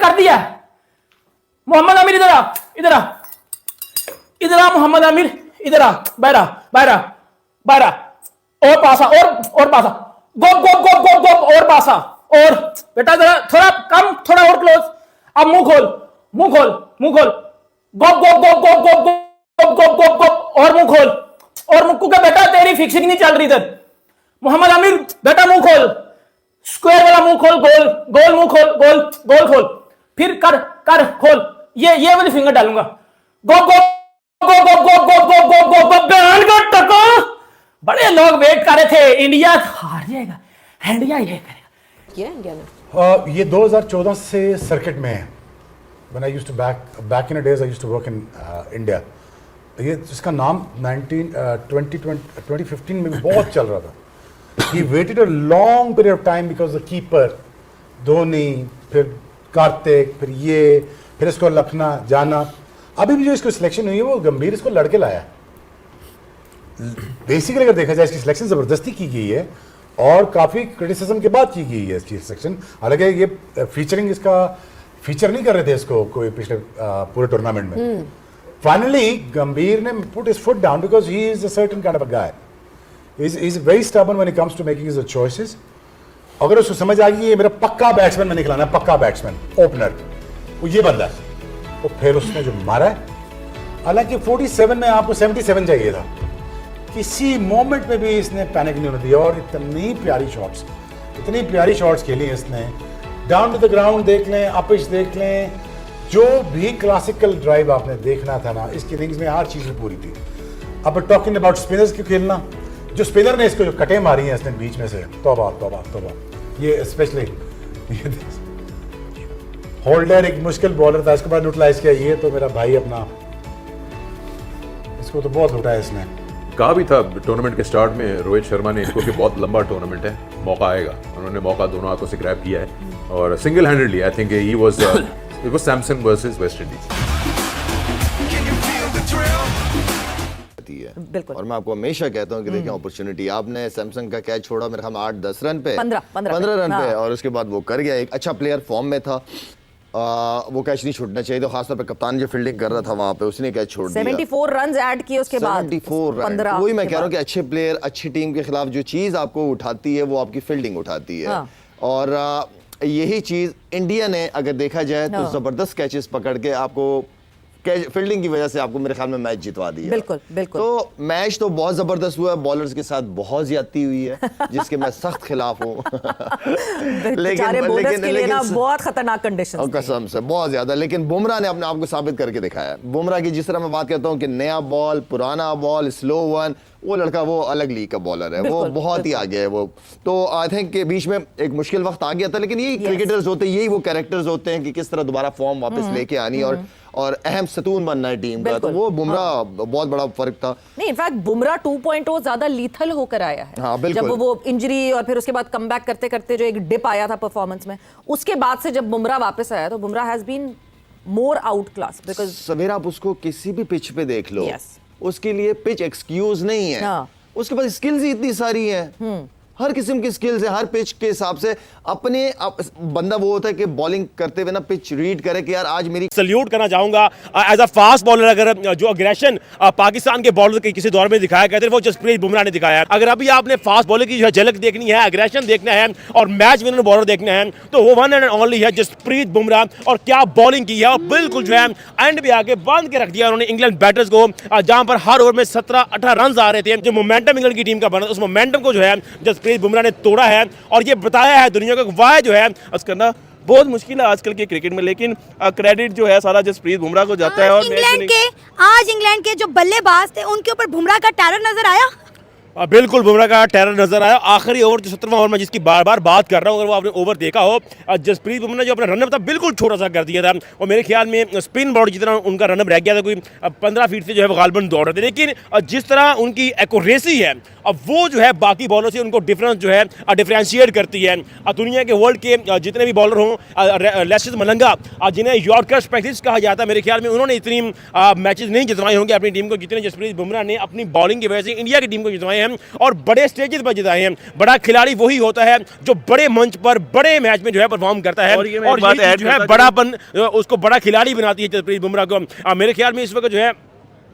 कर दिया। मोहम्मद आमिर इधर आ, इधर आ, इधर आ मोहम्मद आमिर, इधर आ, बाहर आ, बाहर आ, बाहर आ, और पासा, और पासा, गोप गोप गोप गोप गोप, और पासा, और बेटा जरा थोड़ा कम, थोड़ा और क्लोज। अब मुंह खोल, मुंह खोल, मुंह खोल, गोप गोप गोप गोप गोप गोप गोप गोप गोप, और मुंह खोल, और मुक्कू का बेटा तेरी फिक्सिंग नहीं चल रही इधर। मोहम्मद आमिर बेटा मुंह खोल, स्क्वायर वाला मुंह खोल, गोल गोल मुंह खोल, गोल गोल खोल, फिर कर कर खोल, ये वाली फिंगर डालूंगा। गो गो गो गो गो गो गो गो गो गो बयान का टको। बड़े लोग वेट कर रहे थे, इंडिया हार जाएगा, इंडिया ये करेगा। किया इंडिया ने ये 2014 से सर्किट में है। When I used to back in the days I used to work in India. ये इसका नाम 2015 में भी बहुत चल रहा था। He waited a long period of time because the keeper Dhoni, फिर कार्तिक, फिर इसको लखना जाना। अभी भी जो इसको सिलेक्शन हुई है वो गंभीर इसको लड़के लाया। बेसिकली अगर देखा जाए इसकी सिलेक्शन ज़बरदस्ती की गई है और काफ़ी क्रिटिसिज्म के बाद की गई है इसकी सिलेक्शन। हालांकि ये फीचरिंग इसका फीचर नहीं कर रहे थे इसको कोई पिछले पूरे टूर्नामेंट में। फाइनली गंभीर ने put his foot down because he is a certain kind of a guy. He is very stubborn when it comes to making his choices. अगर उसको समझ आ गई ये मेरा पक्का बैट्समैन मैंने खिलाना है, पक्का बैट्समैन ओपनर, वो ये बंदा है, तो फिर उसने जो मारा है, हालांकि 47 में आपको 77 चाहिए था, किसी मोमेंट में भी इसने पैनिक नहीं होने दिया और इतनी प्यारी शॉट्स खेली इसने। डाउन टू द ग्राउंड देख लें, अपिच देख लें, जो भी क्लासिकल ड्राइव आपने देखना था ना, इसकी इनिंग्स में हर चीज़ पूरी थी। अब टॉकिंग अबाउट स्पिनर्स क्यों खेलना, जो स्पिनर ने इसको जो कटें मारी हैं इसने बीच में से, तौबा तौबा तौबा। ये स्पेशली होल्डर एक मुश्किल बॉलर था, इसके बाद न्यूट्रलाइज किया। ये तो मेरा भाई अपना, इसको तो बहुत लुटाया इसने। कहा भी था टूर्नामेंट के स्टार्ट में रोहित शर्मा ने इसको कि बहुत लंबा टूर्नामेंट है, मौका आएगा। उन्होंने मौका दोनों हाथों से ग्रैब किया है और single handedly I think he was it was Samsung versus West Indies. और मैं आपको हमेशा कहता हूं कि देखें अपॉर्चुनिटी, आपने सैमसंग का कैच छोड़ा मेरे ख्याल में 8-10 रन पे, 15 रन पे, और उसके बाद वो कर गया। एक अच्छा प्लेयर फॉर्म में था, वो कैच नहीं छूटना चाहिए। तो खासतौर पे कप्तान जो फील्डिंग कर रहा था वहां पे उसने कैच छोड़ दिया। 74 रन ऐड किए उसके बाद, 74 रन। वही मैं कह रहा हूं कि अच्छे प्लेयर अच्छी टीम के खिलाफ जो चीज आपको उठाती है वो आपकी फील्डिंग उठाती है। और यही चीज इंडिया ने अगर देखा जाए तो जबरदस्त कैचेस पकड़ के आपको फील्डिंग की वजह से आपको मेरे ख्याल में मैच जितवा दिया। बिल्कुल बिल्कुल। तो मैच तो बहुत जबरदस्त हुआ है, बॉलर्स के साथ बहुत ज्यादती हुई है जिसके मैं सख्त खिलाफ हूँ। लेकिन बहुत खतरनाक कंडीशंस कसम से बहुत ज्यादा। लेकिन बुमराह ने अपने आप को साबित करके दिखाया। बुमराह की जिस तरह मैं बात करता हूँ कि नया बॉल, पुराना बॉल, स्लो वन, वो लड़का वो अलग लीग का बॉलर है, वो बहुत ही आगे है वो। तो आई थिंक के बीच में एक मुश्किल वक्त आ गया था, लेकिन यही क्रिकेटर्स होते हैं, यही वो कैरेक्टर्स होते हैं कि किस तरह दोबारा फॉर्म वापस लेके आनी और अहम सतून बनना है टीम का। तो वो बुमराह बहुत बड़ा फर्क था। नहीं, इनफैक्ट बुमराह 2.0 ज्यादा लीथल होकर आया है। हाँ, बिल्कुल। जब वो इंजरी और फिर उसके बाद कमबैक करते करते जो एक डिप आया था परफॉर्मेंस में, उसके बाद से जब बुमराह वापस आया तो Bumrah has been more out class. Because सवेरा आप उसको किसी भी पिच पे देख लो, उसके लिए पिच एक्सक्यूज नहीं है। उसके पास स्किल्स ही इतनी सारी हैं, हर किस्म की स्किल्स है, हर पिच के हिसाब से अपने बंदा वो होता है कि बॉलिंग करते हुए ना पिच रीड करे कि यार आज मेरी। सल्यूट करना चाहूंगा एज अ फास्ट बॉलर। अगर जो अग्रेशन पाकिस्तान के बॉलर के किसी दौर में दिखाया गया था वो जसप्रीत बुमराह ने दिखाया है। अगर अभी आपने फास्ट बॉलर की जो है झलक देखनी है, अग्रेशन देखना है और मैच विनर बॉलर देखना है तो वो वन एंड ओनली है जसप्रीत बुमराह। और क्या बॉलिंग की है, और बिल्कुल जो है एंड भी आके बांध के रख दिया उन्होंने इंग्लैंड बैटर्स को, जहां पर हर ओवर में 17-18 रन आ रहे थे। जो मोमेंटम इंग्लैंड की टीम का बना उस मोमेंटम को जो है जसप्रीत बुमराह ने तोड़ा है और ये बताया है दुनिया को वाह जो है करना बहुत मुश्किल है आजकल के क्रिकेट में। लेकिन क्रेडिट जो है सारा जसप्रीत बुमराह को जाता है। और आज इंग्लैंड के जो बल्लेबाज थे उनके ऊपर बुमराह का टैरर नजर आया। बिल्कुल बुमराह का टेरर नजर आया। आखिरी ओवर जो 17वां ओवर में जिसकी बार बार बात कर रहा हूँ, अगर वो आपने ओवर देखा हो, जसप्रीत बुमराह ने जो अपना रनअप था बिल्कुल छोटा सा कर दिया था और मेरे ख्याल में स्पिन बॉल जितना उनका रनअप रह गया था, कोई 15 फीट से जो है वो गालबन दौड़ रहे थे। लेकिन जिस तरह उनकी एक्यूरेसी है अब वो जो है बाकी बॉलर से उनको डिफरेंस जो है डिफरेंशिएट करती है। दुनिया के वर्ल्ड के जितने भी बॉलर हों, लेसिस मलंगा जिन्हें यॉर्कर स्पेशलिस्ट कहा जाता है, मेरे ख्याल में उन्होंने इतनी मैचेस नहीं जितवाए होंगे अपनी टीम को जितने जसप्रीत बुमराह ने अपनी बॉलिंग की वजह से इंडिया की टीम को जितवाए हैं। हैं और बड़े स्टेजेस पर जिताए हैं। बड़ा खिलाड़ी वही होता है जो बड़े मंच पर बड़े मैच में जो है परफॉर्म करता है, और ये मैं और एक बात यही ऐड जो है करता बड़ापन उसको बड़ा खिलाड़ी बनाती है जसप्रीत बुमराह को। मेरे ख्याल में इस वक्त जो है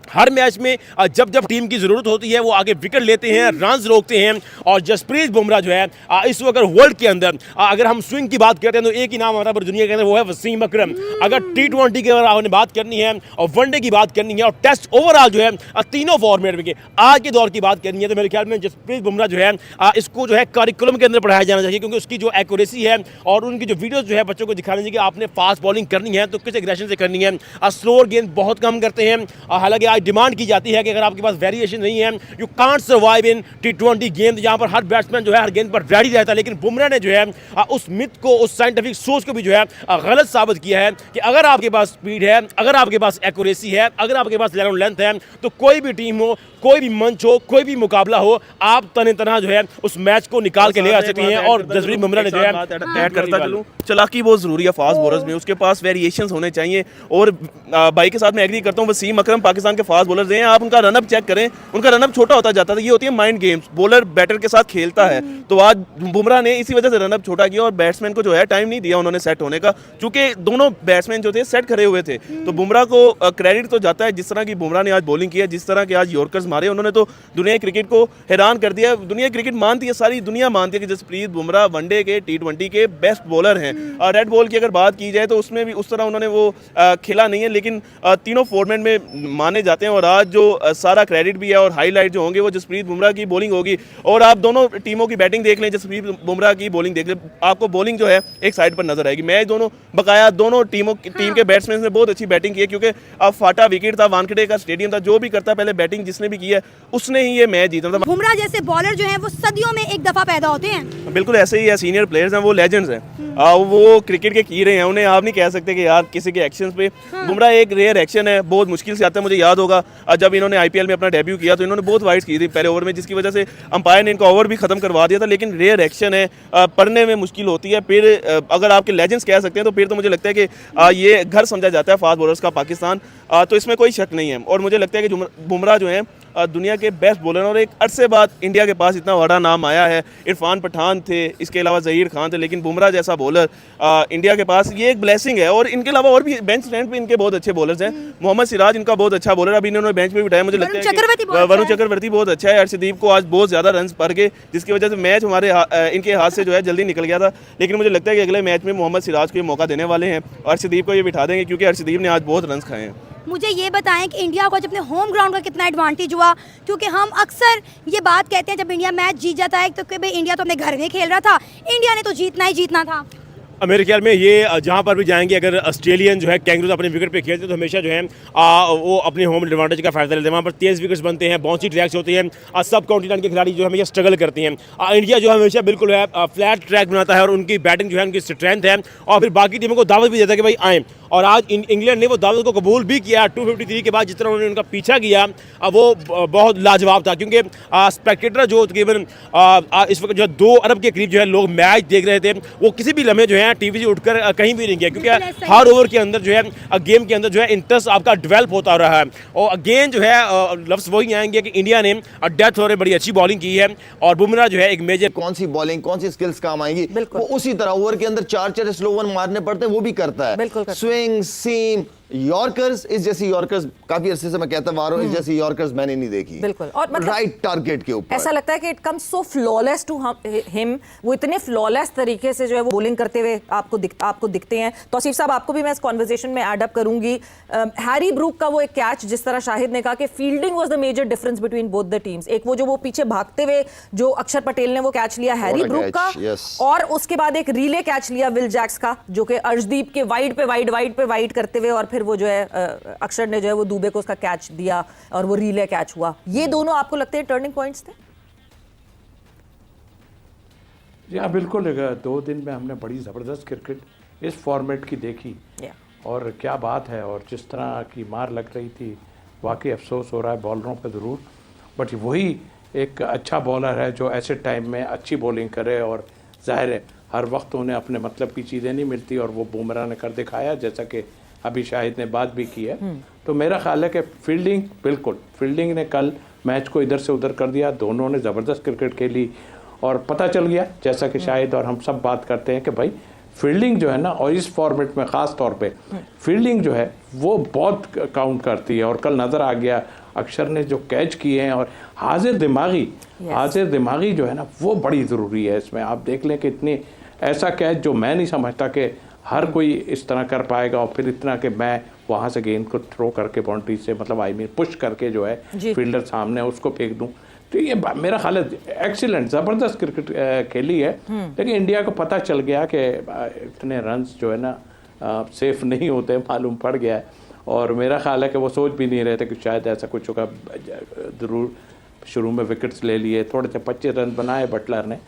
हर मैच में जब जब टीम की जरूरत होती है वो आगे विकेट लेते हैं, रन्स रोकते हैं, और जसप्रीत बुमराह जो है इस वक्त वर्ल्ड के अंदर अगर हम स्विंग की बात करते हैं तो एक ही नाम आता है पूरी दुनिया के अंदर, वो है वसीम अकरम। अगर T20 की अगर आपने बात करनी है और वनडे की बात करनी है और टेस्ट ओवरऑल जो है तीनों फॉर्मेट में आज के दौर की बात करनी है तो मेरे ख्याल में जसप्रीत बुमराह जो है इसको जो है करिकुलम के अंदर पढ़ाया जाना चाहिए, क्योंकि उसकी जो एक्यूरेसी है और उनकी जो वीडियोस जो है बच्चों को दिखाने चाहिए कि आपने फास्ट बॉलिंग करनी है तो किस एग्रेशन से करनी है। स्लोअर गेंद बहुत कम करते हैं, हालांकि आज डिमांड की जाती है कि अगर आपके पास वेरिएशन नहीं है you can't survive in T20 गेंद, जहां पर हर बैट्समैन जो है हर गेंद पर रेडी रहता है। लेकिन बुमराह ने जो है उस मिथ को, उस साइंटिफिक सोच को भी जो है गलत साबित किया है कि अगर आपके पास स्पीड है, अगर आपके पास एक्यूरेसी है, अगर आपके पास लेंथ है तो कोई भी टीम हो, कोई भी मंच हो, कोई भी मुकाबला हो, आप तने तना जो है उस मैच को निकाल के ले आ सकते हैं। और जसप्रीत बुमराह ने जो है ऐड करता चलूं, चलाकी बहुत जरूरी है फास्ट बॉलर्स में, उसके पास वेरिएशंस होने चाहिए। और भाई के साथ मैं एग्री करता हूं, वसीम अकरम पाकिस्तान के फास्ट बॉलर्स हैं, आप उनका रनअप चेक करें, उनका रनअप छोटा होता जाता था। ये होती है माइंड गेम्स, बॉलर बैटर के साथ खेलता है, तो आज बुमराह ने इसी वजह से रनअप छोटा किया और बैट्समैन को जो है टाइम नहीं दिया उन्होंने सेट होने का, क्योंकि दोनों बैट्समैन जो थे सेट खड़े हुए थे। तो बुमराह को क्रेडिट तो जाता है, जिस तरह की बुमराह ने आज बॉलिंग की है, जिस तरह के आज यॉर्कर्स मारे, उन्होंने तो दुनिया क्रिकेट को हैरान कर दिया। दुनिया क्रिकेट मानती है, सारी दुनिया मानती है कि जसप्रीत बुमराह वनडे के T20 के बेस्ट बॉलर हैं। रेड बॉल की अगर बात की जाए तो उसमें भी उस तरह उन्होंने वो खेला नहीं है, लेकिन तीनों फॉर्मेट में माने जाते हैं। और आज जो सारा क्रेडिट भी है और हाईलाइट जो होंगे वो जसप्रीत बुमराह की बॉलिंग होगी। और आप दोनों टीमों की बैटिंग देख लें, जसप्रीत बुमराह की बॉलिंग देख लें, आपको बॉलिंग जो है एक साइड पर नजर आएगी। मैच दोनों बकाया दोनों टीम के बैट्समैन ने बहुत अच्छी बैटिंग की है, क्योंकि अब फाटा विकेट था, वानखेड़े का स्टेडियम था, जो भी करता पहले बैटिंग जिसने भी की है उसने ही ये मैच जीता था। बुमराह जैसे बॉलर जो हैं वो सदियों में एक दफा पैदा होते हैं। बिल्कुल ऐसे ही है, सीनियर प्लेयर्स हैं, वो लेजेंड्स हैं, वो क्रिकेट के कीड़े हैं, उन्हें आप नहीं कह सकते कि यार किसी के एक्शंस पे। बुमराह एक रेयर एक्शन है, बहुत मुश्किल से आता है। मुझे याद होगा जब इन्होंने IPL में अपना डेब्यू किया तो इन्होंने बहुत वाइड्स की थी पहले ओवर में, जिसकी वजह से अंपायर ने इनका ओवर भी खत्म करवा दिया था। लेकिन रेयर एक्शन है, पढ़ने में मुश्किल होती है। फिर अगर आपके लेजेंड्स कह सकते हैं तो फिर तो मुझे लगता है कि ये घर समझा जाता है फास्ट बॉलर्स का पाकिस्तान, तो इसमें कोई शक नहीं है। और मुझे लगता है कि बुमराह जो है दुनिया के बेस्ट बॉलर, और एक अरसे बाद इंडिया के पास इतना बड़ा नाम आया है। इरफान पठान थे, इसके अलावा ज़हीर खान थे, लेकिन बुमराह जैसा बॉलर इंडिया के पास ये एक ब्लेसिंग है। और इनके अलावा और भी बेंच स्टैंड पे इनके बहुत अच्छे बॉलर्स हैं। मोहम्मद सिराज इनका बहुत अच्छा बॉलर, अभी इन्होंने बेंच में बिठाया। मुझे लगता है वरुण चक्रवर्ती बहुत अच्छा है। अर्शदीप को आज बहुत ज़्यादा रन पड़ गए, जिसकी वजह से मैच हमारे इनके हाथ से जो है जल्दी निकल गया था। लेकिन मुझे लगता है कि अगले मैच में मोहम्मद सिराज को ये मौका देने वाले हैं, अर्शदीप को ये बिठा देंगे, क्योंकि अर्शदीप ने आज बहुत रन खाए हैं। मुझे ये बताएं कि इंडिया को अपने होम ग्राउंड का कितना एडवांटेज हुआ, क्योंकि हम अक्सर ये बात कहते हैं जब इंडिया मैच जीत जाता है तो कि भाई इंडिया तो अपने घर में खेल रहा था, इंडिया ने तो जीतना ही जीतना था। मेरे ख्याल में ये जहाँ पर भी जाएंगे, अगर ऑस्ट्रेलियन जो है कैंगरूज अपने विकेट पे खेलते हैं तो हमेशा जो है वो अपने होम एडवांटेज का फायदा लेते हैं। वहाँ पर तेज विकेट्स बनते हैं, बाउंसी ट्रैक्स होते हैं, सब कॉन्टिनेंट के खिलाड़ी जो हमेशा स्ट्रगल करते हैं। इंडिया जो हमेशा बिल्कुल है फ्लैट ट्रैक बनाता है और उनकी बैटिंग जो है उनकी स्ट्रेंथ है, और फिर बाकी टीमों को दावत भी देता है कि भाई आएँ। और आज इंग्लैंड ने वो दावत को कबूल भी किया। 253 के बाद जिस तरह उन्होंने उनका पीछा किया वो बहुत लाजवाब था, क्योंकि स्पेक्टेटर जो तकरीबन इस वक्त जो है 2 अरब के करीब जो है लोग मैच देख रहे थे, वो किसी भी लम्हे जो है टीवी से उठकर कहीं भी नहीं गया, क्योंकि हर ओवर के अंदर जो है गेम के अंदर जो है इंटरेस्ट आपका डेवलप होता रहा है। और अगेन जो है लफ्ज़ वही आएंगे कि इंडिया ने डेथ ओवर में बड़ी अच्छी बॉलिंग की है, और बुमराह जो है एक मेजर कौन सी बॉलिंग, कौन सी स्किल्स काम आएंगी, वो उसी तरह ओवर के अंदर 4 स्लो वन मारने पड़ते हैं, वो भी करता है। स्विंग, सीम, यॉर्कर्स, इस जैसी यॉर्कर्स काफी अरसे से मैं कहता आ रहा हूं, इस जैसी यॉर्कर्स मैंने नहीं देखी। बिल्कुल, और मतलब राइट टारगेट के ऊपर ऐसा लगता है कि it comes so flawless to him, वो इतने फ्लॉलेस तरीके से जो है वो बॉलिंग करते हुए आपको दिखते हैं। तौसीफ साहब, आपको भी मैं इस कॉन्वर्सेशन में ऐड अप करूंगी। हैरी ब्रूक का वो एक कैच, जिस तरह शाहिद ने कहा कि fielding was the major difference between both the teams. एक वो पीछे भागते हुए जो अक्षर पटेल ने वो कैच लिया हैरी ब्रूक का, और उसके बाद एक रिले कैच लिया विल जैक्स का, जो कि अर्शदीप के वाइड पे वाइड करते हुए, और फिर वो जो है अक्षर ने जो है वो दुबे को उसका कैच दिया और वो रिले कैच हुआ। ये दोनों आपको लगते हैं टर्निंग पॉइंट्स थे? जी हाँ, बिल्कुल। 2 दिन में हमने बड़ी ज़बरदस्त क्रिकेट इस फॉर्मेट की देखी, और क्या बात है। और जिस तरह की मार लग रही थी, वाकई अफसोस हो रहा है बॉलरों पर ज़रूर, बट वही एक अच्छा बॉलर है जो ऐसे टाइम में अच्छी बॉलिंग करे, और जाहिर है हर वक्त उन्हें अपने मतलब की चीज़ें नहीं मिलती, और वो बुमराह ने कर दिखाया, जैसा कि अभी शाहिद ने बात भी की है। तो मेरा ख्याल है कि फील्डिंग, बिल्कुल फील्डिंग ने कल मैच को इधर से उधर कर दिया, दोनों ने ज़बरदस्त क्रिकेट खेली और पता चल गया जैसा कि शायद और हम सब बात करते हैं कि भाई फील्डिंग जो है ना, और इस फॉर्मेट में ख़ास तौर पे फील्डिंग जो है वो बहुत काउंट करती है। और कल नज़र आ गया अक्षर ने जो कैच किए हैं, और हाजिर दिमागी जो है ना वो बड़ी ज़रूरी है इसमें। आप देख लें कि इतनी ऐसा कैच जो मैं नहीं समझता कि हर कोई इस तरह कर पाएगा, और फिर इतना कि मैं वहाँ से गेंद को थ्रो करके बाउंड्री से मतलब पुश करके जो है फील्डर सामने उसको फेंक दूँ। तो ये मेरा ख्याल है एक्सीलेंट ज़बरदस्त क्रिकेट खेली है, लेकिन इंडिया को पता चल गया कि इतने रन्स जो है ना सेफ नहीं होते, मालूम पड़ गया है। और मेरा ख्याल है कि वो सोच भी नहीं रहे थे कि शायद ऐसा कुछ होगा। ज़रूर शुरू में विकेट्स ले लिए, थोड़े से 25 रन बनाए बटलर ने,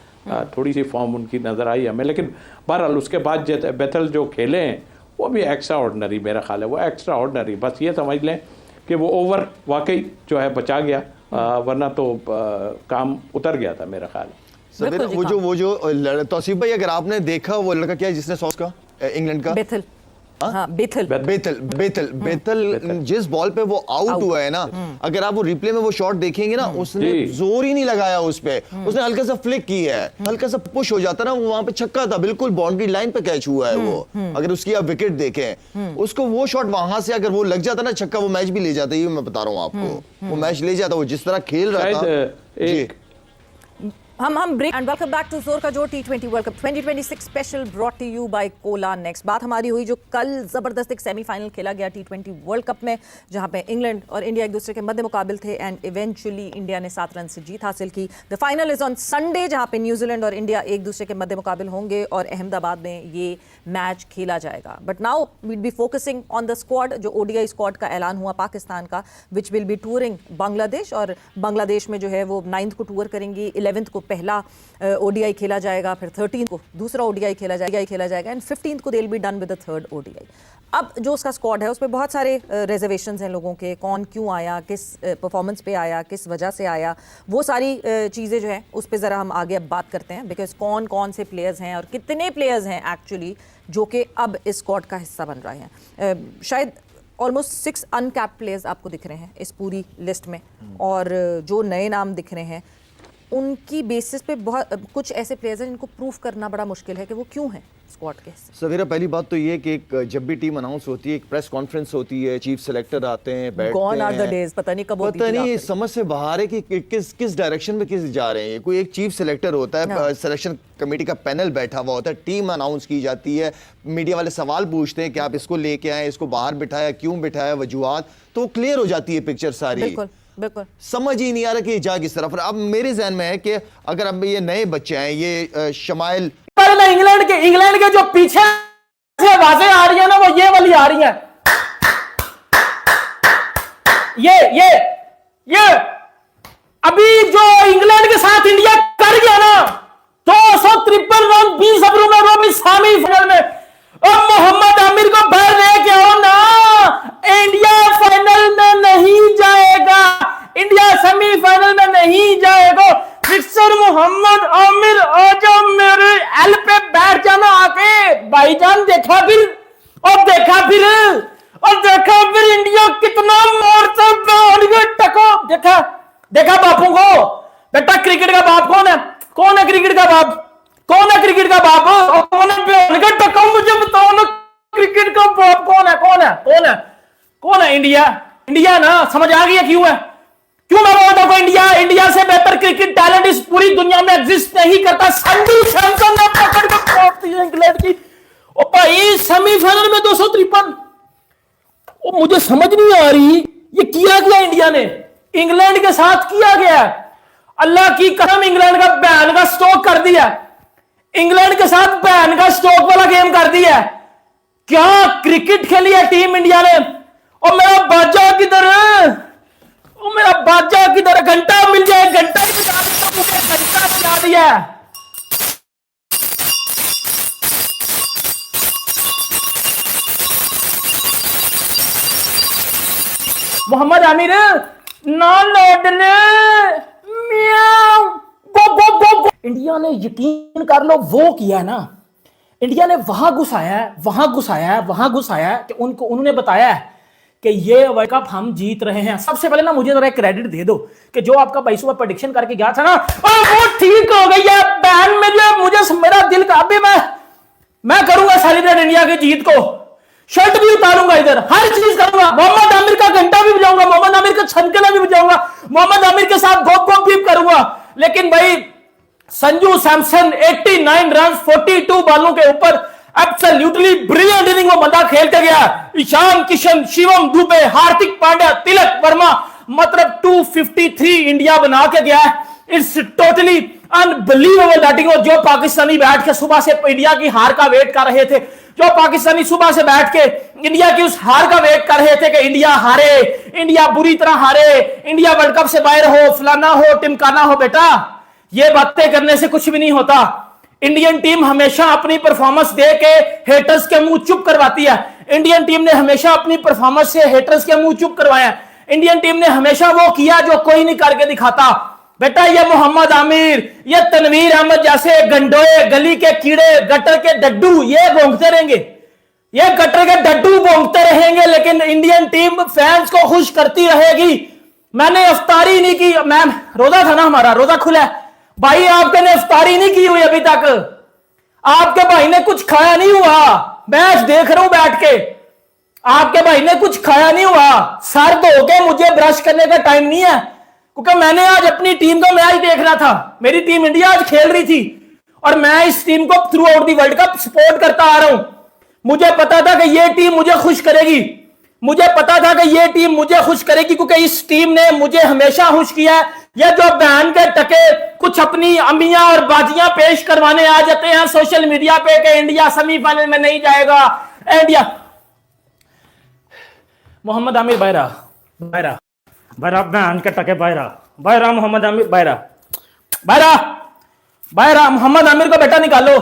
थोड़ी सी फॉर्म उनकी नज़र आई हमें, लेकिन बहरहाल उसके बाद बेथल जो खेले हैं वो भी एक्स्ट्रा ऑर्डनरी, मेरा ख्याल है वो एक्स्ट्रा ऑर्डनरी। बस ये समझ लें कि वो ओवर वाकई जो है बचा गया, वरना तो काम उतर गया था मेरा ख्याल। सबीर, वो जो तौसीफ भाई, अगर आपने देखा वो लड़का क्या है जिसने सॉस का इंग्लैंड का बेथल, हाँ, बेथल जिस बॉल पे वो आउट हुआ है ना, अगर आप वो रिप्ले में वो शॉट देखेंगे ना, उसने जोर ही नहीं लगाया उस पे, उसने हल्का सा फ्लिक किया है, हल्का सा पुश हो जाता ना, वो वहां पे छक्का था, बिल्कुल बाउंड्री लाइन पे कैच हुआ है वो। अगर उसकी आप विकेट देखें, उसको वो शॉट वहां से अगर वो लग जाता ना छक्का, वो मैच भी ले जाता, ये मैं बता रहा हूँ आपको, वो मैच ले जाता, वो जिस तरह खेल रहा था। हम break and welcome back to Zor Ka Zor T20 world cup 2026 special brought to you by cola next. बात हमारी हुई जो कल जबरदस्त एक सेमीफाइनल खेला गया T20 वर्ल्ड कप में, जहां पे इंग्लैंड और इंडिया एक दूसरे के मध्य मुकाबिल थे एंड इवेंचुअली इंडिया ने 7 रन से जीत हासिल की। The final is on Sunday, जहां पे न्यूजीलैंड और इंडिया एक दूसरे के मध्य मुकाबिल होंगे और अहमदाबाद में ये मैच खेला जाएगा। But now we'll be focusing on the squad, जो ODI स्क्वाड का ऐलान हुआ पाकिस्तान का, which will be touring Bangladesh, और बांग्लादेश में जो है वो 9th को टूर करेंगी, 11th को पहला ODI खेला जाएगा, फिर 13th को दूसरा ODI खेला जाएगा एंड 15th को they will be done with the third ODI। अब जो उसका स्क्वाड है उसमें बहुत सारे रिजर्वेशंस हैं लोगों के, कौन क्यों आया, किस परफॉर्मेंस पे आया, किस वजह से आया, वो सारी चीज़ें जो हैं उस पर ज़रा हम आगे अब बात करते हैं। बिकॉज कौन कौन से प्लेयर्स हैं और कितने प्लेयर्स हैं एक्चुअली जो कि अब इस स्क्वाड का हिस्सा बन रहे हैं। शायद ऑलमोस्ट 6 अनकैप्ड प्लेयर्स आपको दिख रहे हैं इस पूरी लिस्ट में, और जो नए नाम दिख रहे हैं उनकी बेसिस पे बहुत कुछ ऐसे प्लेयर्स हैं जिनको प्रूफ करना बड़ा मुश्किल है कि वो क्यों हैं स्क्वाड के हिस्से। सवेरा, पहली बात तो ये कि एक जब भी टीम अनाउंस होती है, एक प्रेस कॉन्फ्रेंस होती है, चीफ सेलेक्टर आते हैं, बैठते हैं, गॉन आर द डेज, पता नहीं कब होती पता नहीं समझ से बाहर है कि किस डायरेक्शन में किस जा रहे हैं। कोई एक चीफ सेलेक्टर होता है, सिलेक्शन कमेटी का पैनल बैठा हुआ होता है, टीम अनाउंस की जाती है, मीडिया वाले सवाल पूछते हैं कि आप इसको लेके आए, इसको बाहर बिठाया, क्यों बिठाया, वजूहात, तो क्लियर हो जाती है पिक्चर सारी। बिल्कुल समझ ही नहीं आ रहा कि जा किस तरफ। अब मेरे जहन में है कि अगर अब ये नए बच्चे हैं, ये शमाइल, इंग्लैंड के जो पीछे से आवाजें आ रही है ना, वो ये वाली आ रही है, ये अभी जो इंग्लैंड के साथ इंडिया कर गया ना, 253 रन 20 ओवरों में, वो भी सेमीफाइनल में, और मोहम्मद आमिर को बाहर लेके आओ ना, इंडिया फाइनल में नहीं जाएगा, इंडिया सेमीफाइनल में नहीं जाएगा। फिक्सर मोहम्मद आमिर, आ जाओ मेरे एल पे बैठ जाना आके भाईजान। देखा फिर इंडिया कितना मारता टको। देखा बापू को, बेटा क्रिकेट का बाप कौन है क्रिकेट का बाप, कौन है टको, मुझे बताओ ना, क्रिकेट का बाप कौन है? इंडिया ना, समझ आ गया क्यों मैं बोलता हूं इंडिया से बेहतर क्रिकेट टैलेंट इस पूरी दुनिया में एग्जिस्ट नहीं करता। संजू सैमसन ने पकड़ के तोड़ दी इंग्लैंड की, ओ भाई सेमीफाइनल में 253। ओ मुझे समझ नहीं आ रही ये किया गया इंडिया ने, इंग्लैंड के साथ किया गया। अल्लाह की कसम, इंग्लैंड का बैन का स्टॉक कर दिया, इंग्लैंड के साथ बैन का स्टॉक वाला गेम कर दिया। क्या क्रिकेट खेली है टीम इंडिया ने। और मेरा बाजा किधर है, घंटा मिल जाए, घंटा ही बजा दिया, मुझे घंटा बजा दिया। मोहम्मद आमिर ना लौटने, गो। इंडिया ने यकीन कर लो वो किया ना, इंडिया ने वहां घुसाया है कि उन्होंने बताया है कि ये वर्ल्ड कप हम जीत रहे हैं। सबसे पहले ना मुझे जरा क्रेडिट दे दो कि जो आपका भाई सुबह प्रेडिक्शन करके गया था ना, वो ठीक हो गई है। बैन में जो मुझे मेरा दिल का, अभी मैं करूंगा सेलिब्रेट इंडिया की जीत को, शर्ट भी उतारूंगा, इधर हर चीज करूंगा। मोहम्मद आमिर का घंटा भी बजाऊंगा, मोहम्मद आमिर का छनकला भी बजाऊंगा, मोहम्मद आमिर के साथ गोप गोप भी करूंगा। लेकिन भाई संजू सैमसन 89 रन 42 बॉलों के ऊपर, एब्सोल्युटली ब्रिलियंट इनिंग वो बंदा खेल के गया। ईशान किशन, शिवम दुबे, हार्दिक पांड्या, तिलक वर्मा, मतलब 253 इंडिया बना के गया है। It's totally unbelievable batting. और जो पाकिस्तानी बैठ के सुबह से इंडिया की हार का वेट कर रहे थे, जो पाकिस्तानी सुबह से बैठ के इंडिया की उस हार का वेट कर रहे थे कि इंडिया हारे, इंडिया बुरी तरह हारे, इंडिया वर्ल्ड कप से बाहर हो, फलाना हो, टिमकाना हो, बेटा ये बातें करने से कुछ भी नहीं होता। इंडियन टीम हमेशा अपनी परफॉर्मेंस दे के हेटर्स के मुंह चुप करवाती है। इंडियन टीम ने हमेशा अपनी परफॉर्मेंस से हेटर्स के मुंह चुप करवाया। इंडियन टीम ने हमेशा वो किया जो कोई नहीं करके दिखाता। बेटा ये मोहम्मद आमिर, ये तनवीर अहमद जैसे गंडोए, गली के कीड़े, गटर के डड्डू, ये भौंकते रहेंगे, ये गटर के डड्डू भौंकते रहेंगे, लेकिन इंडियन टीम फैंस को खुश करती रहेगी। मैंने इफ्तारी नहीं की, मैम रोजा था ना, हमारा रोजा खुला है भाई, आपके ने इफ्तारी नहीं की हुई अभी तक, आपके भाई ने कुछ खाया नहीं हुआ। मैच देख रहा हूं बैठ के, आपके भाई ने कुछ खाया नहीं हुआ। सर धो के मुझे ब्रश करने का टाइम नहीं है, क्योंकि मैंने आज अपनी टीम का मैच देखना था। मेरी टीम इंडिया आज खेल रही थी और मैं इस टीम को through out the world cup support करता आ रहा हूं। मुझे पता था कि ये टीम मुझे खुश करेगी, मुझे पता था कि ये टीम मुझे खुश करेगी, क्योंकि इस टीम ने मुझे हमेशा खुश किया है। ये जो बहन के टके कुछ अपनी अम्मियां और बाजियां पेश करवाने आ जाते हैं सोशल मीडिया पे कि इंडिया सेमीफाइनल में नहीं जाएगा, इंडिया। मोहम्मद आमिर बायरा बायरा बायरा, बहन के टके बायरा बायरा, मोहम्मद आमिर बायरा बायरा बायरा, मोहम्मद आमिर को बेटा निकालो।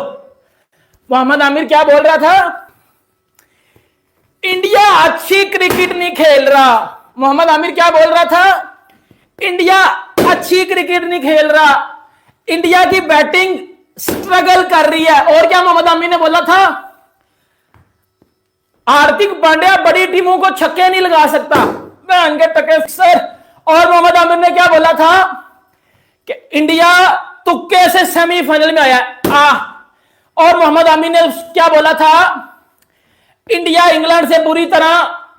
मोहम्मद आमिर क्या बोल रहा था? इंडिया अच्छी क्रिकेट नहीं खेल रहा। मोहम्मद आमिर क्या बोल रहा था? इंडिया अच्छी क्रिकेट नहीं खेल रहा, इंडिया की बैटिंग स्ट्रगल कर रही है। और क्या मोहम्मद आमिर ने बोला था? हार्दिक पांड्या बड़ी टीमों को छक्के नहीं लगा सकता, मैं टके सर। और मोहम्मद आमिर ने क्या बोला था? कि इंडिया तुक्के से सेमीफाइनल में आया। और मोहम्मद आमिर ने क्या बोला था? इंडिया इंग्लैंड से बुरी तरह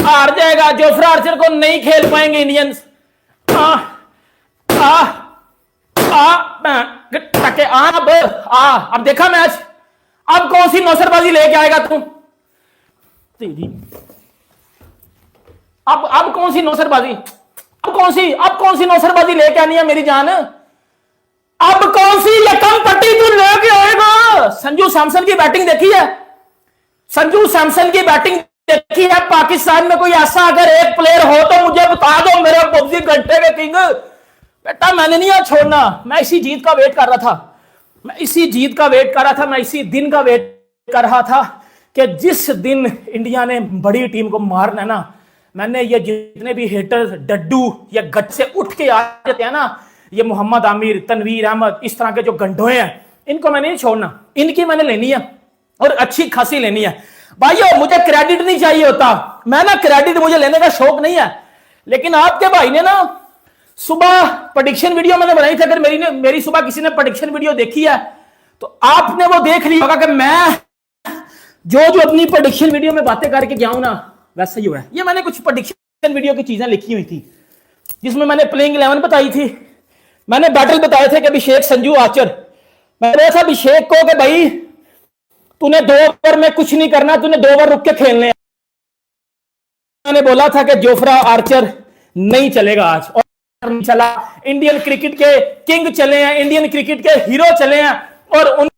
हार जाएगा, जोफ्रा आर्चर को नहीं खेल पाएंगे इंडियंस। अब देखा मैच, अब कौन सी नौसरबाजी लेके आएगा तू? तेरी अब कौन सी नौसरबाजी, अब कौन सी नौसरबाजी लेके आनी है मेरी जान? अब कौन सी यकम पट्टी तू लेके आएगा? संजू सैमसन की बैटिंग देखी है? संजू सैमसन की बैटिंग देखी है? पाकिस्तान में कोई ऐसा अगर एक प्लेयर हो तो मुझे बता दो, मेरे पबजी घंटे के किंग। बेटा मैंने नहीं आज छोड़ना, मैं इसी जीत का वेट कर रहा था, मैं इसी जीत का वेट कर रहा था, मैं इसी दिन का वेट कर रहा था कि जिस दिन इंडिया ने बड़ी टीम को मारना है ना, मैंने ये जितने भी हेटर्स डड्डू या गट से उठ के आ जाते हैं ना, ये मोहम्मद आमिर, तनवीर अहमद, इस तरह के जो गंडोए हैं, इनको मैंने नहीं छोड़ना, इनकी मैंने लेनी है और अच्छी खासी लेनी है। भाइयों मुझे क्रेडिट नहीं चाहिए होता, मैं ना क्रेडिट मुझे लेने का शौक नहीं है, लेकिन आपके भाई ने ना सुबह प्रेडिक्शन वीडियो मैंने बनाई थी, अगर मेरी सुबह किसी ने प्रेडिक्शन वीडियो देखी है तो आपने वो देख लिया होगा कि मैं जो अपनी प्रेडिक्शन वीडियो में बातें करके गया हूं ना, वैसा ही हुआ है। ये मैंने कुछ प्रेडिक्शन वीडियो की चीजें लिखी हुई थी, जिसमें मैंने प्लेइंग 11 बताई थी, मैंने बैटल बताए थे कि अभिषेक संजू आर्चर। मैंने बोला था अभिषेक को कि भाई तूने 2 ओवर में कुछ नहीं करना, तूने 2 ओवर रुक के खेलने। मैंने बोला था कि जोफ्रा आर्चर नहीं चलेगा आज, और नहीं चला। इंडियन क्रिकेट के किंग चले हैं, इंडियन क्रिकेट के हीरो चले हैं, और उन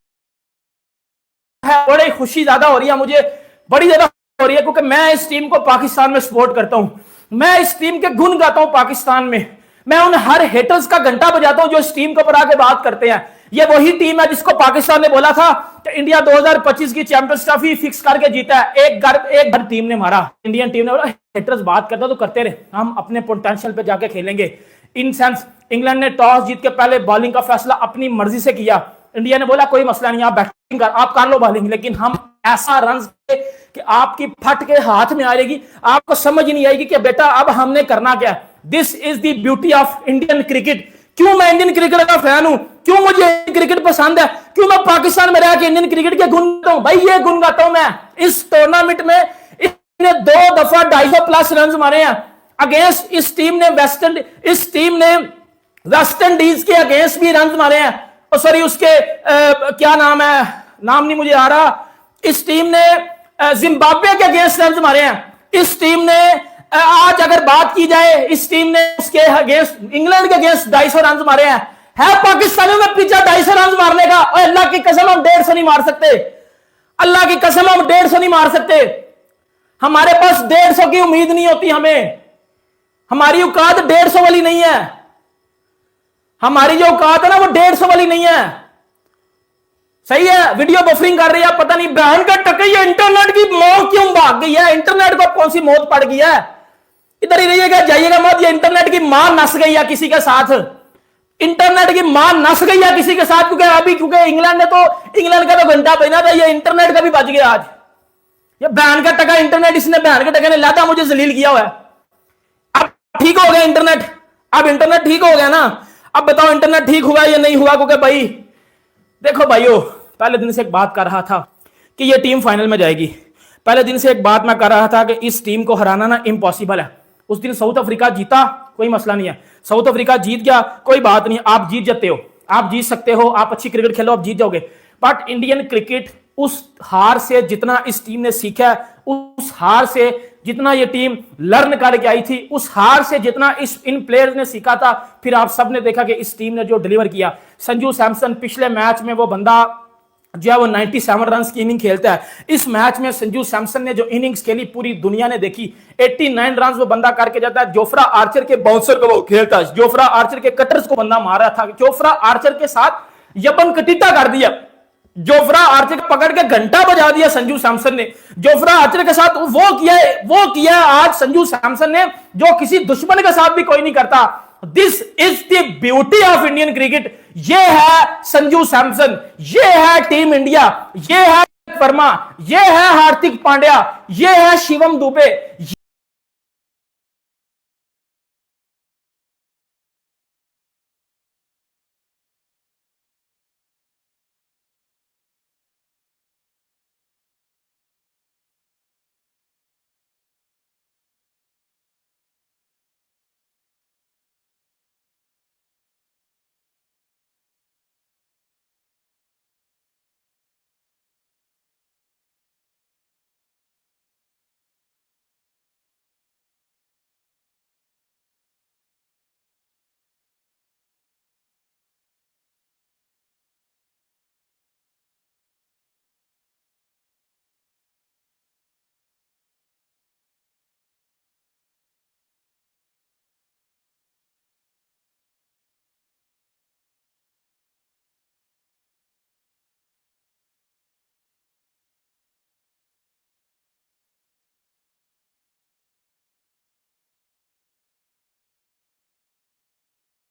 बड़ी खुशी ज्यादा हो रही है, मुझे बड़ी ज्यादा हो रही है, क्योंकि मैं इस टीम को पाकिस्तान में सपोर्ट करता हूं, मैं इस टीम के गुण गाता हूं पाकिस्तान में, मैं उन हर हेटर्स का घंटा बजाता हूं जो इस टीम के ऊपर आके बात करते हैं। ये वही टीम है जिसको पाकिस्तान ने बोला था कि इंडिया 2025 की चैंपियंस ट्रॉफी फिक्स करके जीता है। एक घर टीम ने मारा, इंडियन टीम ने बोला हेटर्स बात करता तो करते रहे, हम अपने पोटेंशियल पे जाके खेलेंगे। इन सेंस इंग्लैंड ने टॉस जीत के पहले बॉलिंग का फैसला अपनी मर्जी से किया, इंडिया ने बोला कोई मसला नहीं, आप बैटिंग कर लो बॉलिंग, लेकिन हम ऐसा रन कि आपकी फट के हाथ में आएगी, आपको समझ नहीं आएगी कि बेटा अब हमने करना क्या है। This is the beauty of Indian cricket. क्यों मैं इंडियन क्रिकेट का फैन हूं, क्यों मुझे क्रिकेट पसंद है, क्यों मैं पाकिस्तान में रह के इंडियन क्रिकेट के गुण गाता हूं। भाई ये गुण गाता हूं मैं। इस टूर्नामेंट में इसने 2 दफा 250 प्लस रन मारे हैं अगेंस्ट इस टीम ने वेस्ट इंडीज के अगेंस्ट भी रन मारे हैं। और सॉरी उसके क्या नाम है, नाम नहीं मुझे आ रहा। इस टीम ने जिम्बाब्वे के अगेंस्ट रन मारे हैं। इस टीम ने आज अगर बात की जाए, इस टीम ने उसके अगेंस्ट इंग्लैंड के अगेंस्ट 250 रन मारे हैं। है पाकिस्तानियों में पीछा 250 रन मारने का। और अल्लाह की कसम हम 150 नहीं मार सकते। अल्लाह की कसम हम 150 नहीं मार सकते। हमारे पास 150 की उम्मीद नहीं होती। हमारी औकात 150 वाली नहीं है। हमारी जो औकात है ना वो 150 वाली नहीं है। सही है, वीडियो बफरिंग कर रही है, पता नहीं बहन का टके ये इंटरनेट की मौत क्यों भाग गई है। इंटरनेट को कौन सी मौत पड़ गई है। इधर ही रहिएगा, जाइएगा मत। ये इंटरनेट की मां नस गई है किसी के साथ। इंटरनेट की मां नस गई है किसी के साथ, क्योंकि इंग्लैंड का तो घंटा बजना था, ये इंटरनेट का भी बच गया आज। ये बहन का टका इंटरनेट, इसने बहन के टके ने लादा मुझे जलील किया हुआ है। अब ठीक हो गया इंटरनेट, अब इंटरनेट ठीक हो गया ना। अब बताओ इंटरनेट ठीक हुआ या नहीं हुआ। क्योंकि भाई देखो भाइयों, पहले दिन से एक बात कर रहा था कि ये टीम फाइनल में जाएगी। पहले दिन से एक बात मैं कर रहा था कि इस टीम को हराना ना इम्पॉसिबल है। उस दिन साउथ अफ्रीका जीता, कोई मसला नहीं है। साउथ अफ्रीका जीत गया, कोई बात नहीं, आप जीत जाते हो, आप जीत सकते हो, आप अच्छी क्रिकेट खेलो, आप जीत जाओगे। बट इंडियन क्रिकेट उस हार से जितना इस टीम ने सीखा है, उस हार से जितना ये टीम लर्न करके आई थी, उस हार से जितना इन प्लेयर्स ने सीखा था, फिर आप सबने देखा कि इस टीम ने जो डिलीवर किया। संजू सैमसन पिछले मैच में वो बंदा जो है वो 97 रन की इनिंग खेलता है। इस मैच में संजू सैमसन ने जो इनिंग्स खेली पूरी दुनिया ने देखी। 89 रन वो बंदा करके जाता है। जोफ्रा आर्चर के बाउंसर को वो खेलता है, जोफ्रा आर्चर के कटर्स को बंदा मारा था। जोफ्रा आर्चर के साथ यपन कटिटा कर दिया। जोफ्रा आर्चर पकड़ के घंटा बजा दिया संजू सैमसन ने। जोफ्रा आर्चर के साथ वो किया आज संजू सैमसन ने, जो किसी दुश्मन के साथ भी कोई नहीं करता। This is the beauty of Indian cricket. ये है संजू सैमसन, ये है टीम इंडिया, ये है वर्मा, ये है हार्दिक पांड्या, ये है शिवम दुबे,